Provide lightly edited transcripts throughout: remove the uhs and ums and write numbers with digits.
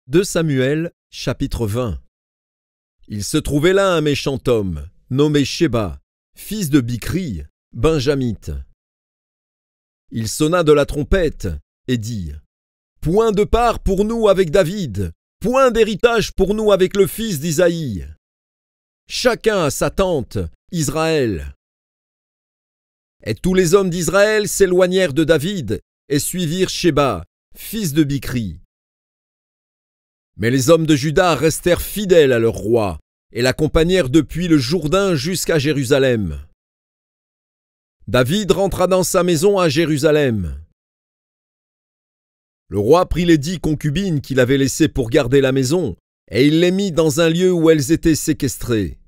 2 Samuel, chapitre 20. Il se trouvait là un méchant homme, nommé Sheba, fils de Bichri, benjamite. Il sonna de la trompette et dit : Point de part pour nous avec David, point d'héritage pour nous avec le fils d'Isaïe. Chacun à sa tente, Israël. Et tous les hommes d'Israël s'éloignèrent de David et suivirent Sheba, fils de Bichri. Mais les hommes de Juda restèrent fidèles à leur roi et l'accompagnèrent depuis le Jourdain jusqu'à Jérusalem. David rentra dans sa maison à Jérusalem. Le roi prit les 10 concubines qu'il avait laissées pour garder la maison, et il les mit dans un lieu où elles étaient séquestrées.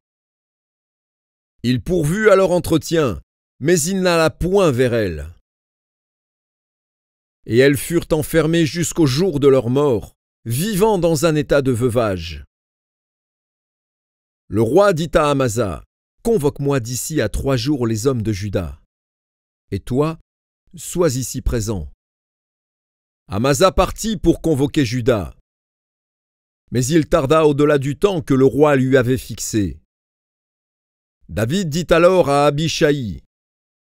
Il pourvut à leur entretien, mais il n'alla point vers elles. Et elles furent enfermées jusqu'au jour de leur mort, vivant dans un état de veuvage. Le roi dit à Amasa : Convoque-moi d'ici à 3 jours les hommes de Juda. Et toi, sois ici présent. Amasa partit pour convoquer Juda. Mais il tarda au-delà du temps que le roi lui avait fixé. David dit alors à Abishai :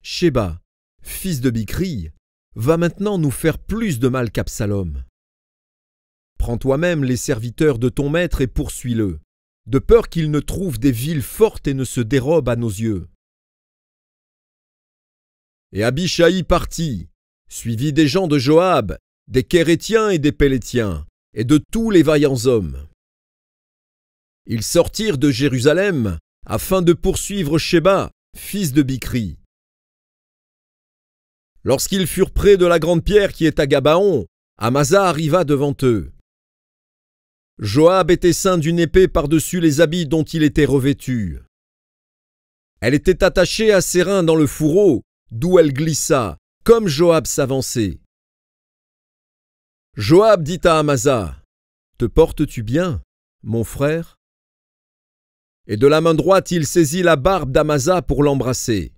Sheba, fils de Bichri, va maintenant nous faire plus de mal qu'Absalom. Prends toi-même les serviteurs de ton maître et poursuis-le, de peur qu'il ne trouve des villes fortes et ne se dérobe à nos yeux. Et Abishai partit, suivi des gens de Joab, des Kérétiens et des Pélétiens, et de tous les vaillants hommes. Ils sortirent de Jérusalem afin de poursuivre Sheba, fils de Bichri. Lorsqu'ils furent près de la grande pierre qui est à Gabaon, Amasa arriva devant eux. Joab était ceint d'une épée par-dessus les habits dont il était revêtu. Elle était attachée à ses reins dans le fourreau, d'où elle glissa, comme Joab s'avançait. Joab dit à Amasa : Te portes-tu bien, mon frère ? Et de la main droite il saisit la barbe d'Amasa pour l'embrasser.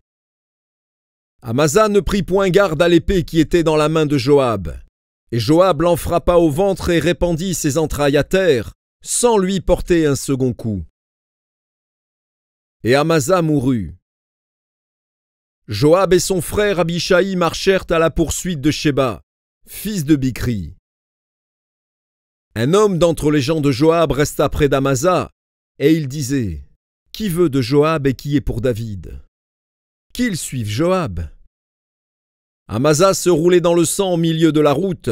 Amasa ne prit point garde à l'épée qui était dans la main de Joab. Et Joab l'en frappa au ventre et répandit ses entrailles à terre, sans lui porter un second coup. Et Amasa mourut. Joab et son frère Abishai marchèrent à la poursuite de Sheba, fils de Bichri. Un homme d'entre les gens de Joab resta près d'Amasa, et il disait : Qui veut de Joab et qui est pour David ? Qu'il suive Joab. Amasa se roulait dans le sang au milieu de la route,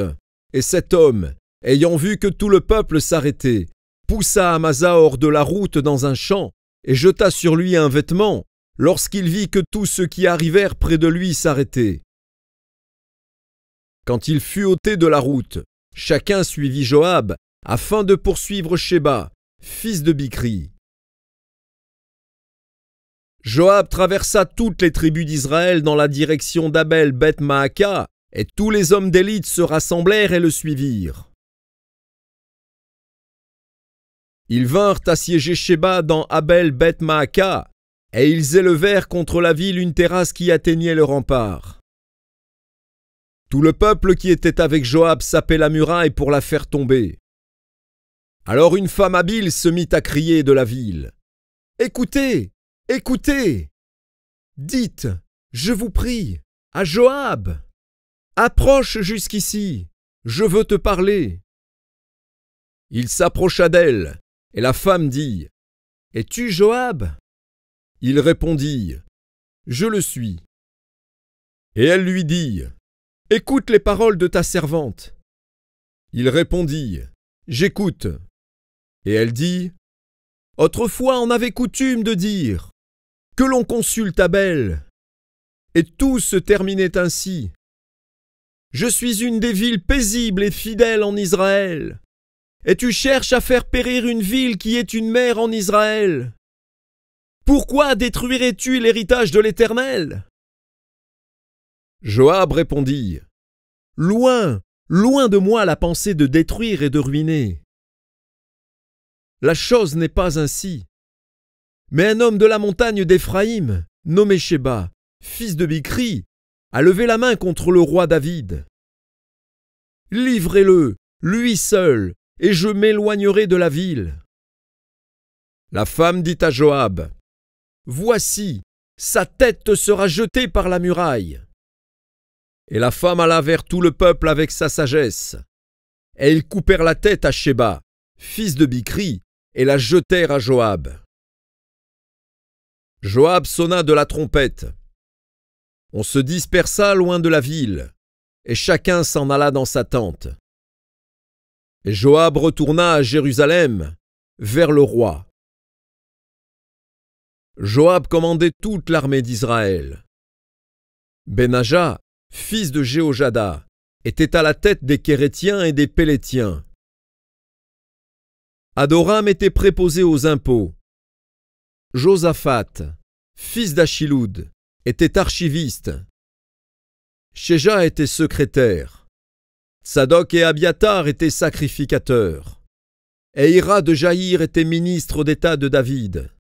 et cet homme, ayant vu que tout le peuple s'arrêtait, poussa Amasa hors de la route dans un champ, et jeta sur lui un vêtement, lorsqu'il vit que tous ceux qui arrivèrent près de lui s'arrêtaient. Quand il fut ôté de la route, chacun suivit Joab, afin de poursuivre Sheba, fils de Bichri. Joab traversa toutes les tribus d'Israël dans la direction d'Abel-Beth-Maaka, et tous les hommes d'élite se rassemblèrent et le suivirent. Ils vinrent assiéger Sheba dans Abel-Beth-Maaka, et ils élevèrent contre la ville une terrasse qui atteignait le rempart. Tout le peuple qui était avec Joab sapait la muraille pour la faire tomber. Alors une femme habile se mit à crier de la ville : Écoutez! Écoutez! Dites, je vous prie, à Joab! Approche jusqu'ici, je veux te parler. Il s'approcha d'elle, et la femme dit : Es-tu Joab ? Il répondit : Je le suis. Et elle lui dit : Écoute les paroles de ta servante. Il répondit : J'écoute. Et elle dit : Autrefois on avait coutume de dire que l'on consulte Abel, et tout se terminait ainsi. Je suis une des villes paisibles et fidèles en Israël, et tu cherches à faire périr une ville qui est une mère en Israël. Pourquoi détruirais-tu l'héritage de l'Éternel ? Joab répondit : Loin, loin de moi la pensée de détruire et de ruiner. La chose n'est pas ainsi. Mais un homme de la montagne d'Éphraïm, nommé Sheba, fils de Bichri, a levé la main contre le roi David. Livrez-le, lui seul, et je m'éloignerai de la ville. » La femme dit à Joab, « Voici, sa tête te sera jetée par la muraille. » Et la femme alla vers tout le peuple avec sa sagesse. Et ils coupèrent la tête à Sheba, fils de Bichri, et la jetèrent à Joab. Joab sonna de la trompette. On se dispersa loin de la ville, et chacun s'en alla dans sa tente. Et Joab retourna à Jérusalem, vers le roi. Joab commandait toute l'armée d'Israël. Benaja, fils de Jéhojada, était à la tête des Kérétiens et des Pélétiens. Adoram était préposé aux impôts. Josaphat, fils d'Achiloud, était archiviste. Shéja était secrétaire. Tsadok et Abiatar étaient sacrificateurs. Et Hira de Jaïr était ministre d'État de David.